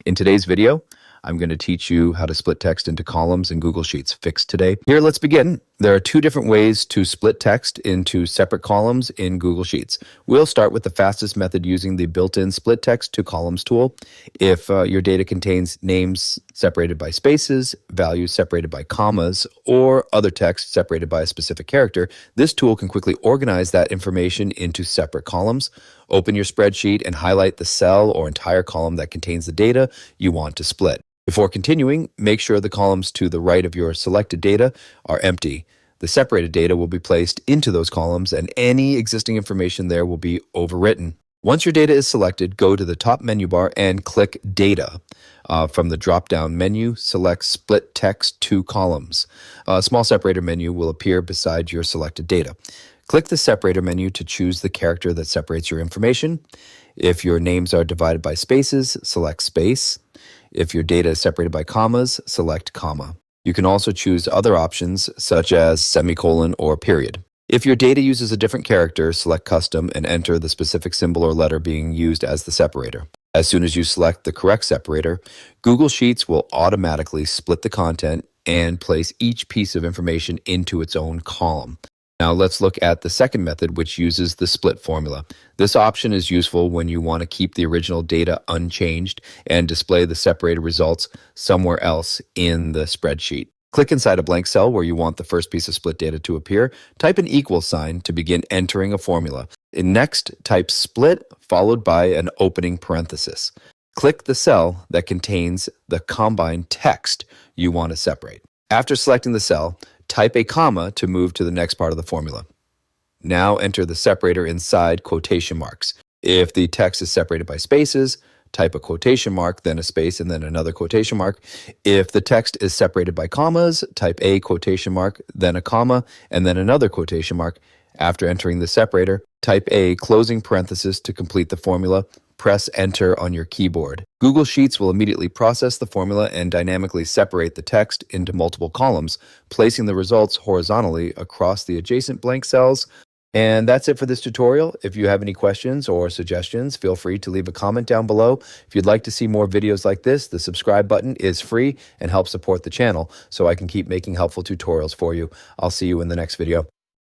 In today's video, I'm going to teach you how to split text into columns in Google Sheets. Fix today. Here, let's begin. There are two different ways to split text into separate columns in Google Sheets. We'll start with the fastest method using the built-in split text to columns tool. If your data contains names separated by spaces, values separated by commas, or other text separated by a specific character, this tool can quickly organize that information into separate columns. Open your spreadsheet and highlight the cell or entire column that contains the data you want to split. Before continuing, make sure the columns to the right of your selected data are empty. The separated data will be placed into those columns and any existing information there will be overwritten. Once your data is selected, go to the top menu bar and click Data. From the drop-down menu, select Split Text to Columns. A small separator menu will appear beside your selected data. Click the separator menu to choose the character that separates your information. If your names are divided by spaces, select space. If your data is separated by commas, select comma. You can also choose other options such as semicolon or period. If your data uses a different character, select custom and enter the specific symbol or letter being used as the separator. As soon as you select the correct separator, Google Sheets will automatically split the content and place each piece of information into its own column. Now let's look at the second method, which uses the split formula. This option is useful when you want to keep the original data unchanged and display the separated results somewhere else in the spreadsheet. Click inside a blank cell where you want the first piece of split data to appear. Type an equal sign to begin entering a formula. Next, type split followed by an opening parenthesis. Click the cell that contains the combined text you want to separate. After selecting the cell, type a comma to move to the next part of the formula. Now enter the separator inside quotation marks. If the text is separated by spaces, type a quotation mark, then a space, and then another quotation mark. If the text is separated by commas, type a quotation mark, then a comma, and then another quotation mark. After entering the separator, type a closing parenthesis to complete the formula. Press Enter on your keyboard. Google Sheets will immediately process the formula and dynamically separate the text into multiple columns, placing the results horizontally across the adjacent blank cells. And that's it for this tutorial. If you have any questions or suggestions, feel free to leave a comment down below. If you'd like to see more videos like this, the subscribe button is free and helps support the channel so I can keep making helpful tutorials for you. I'll see you in the next video.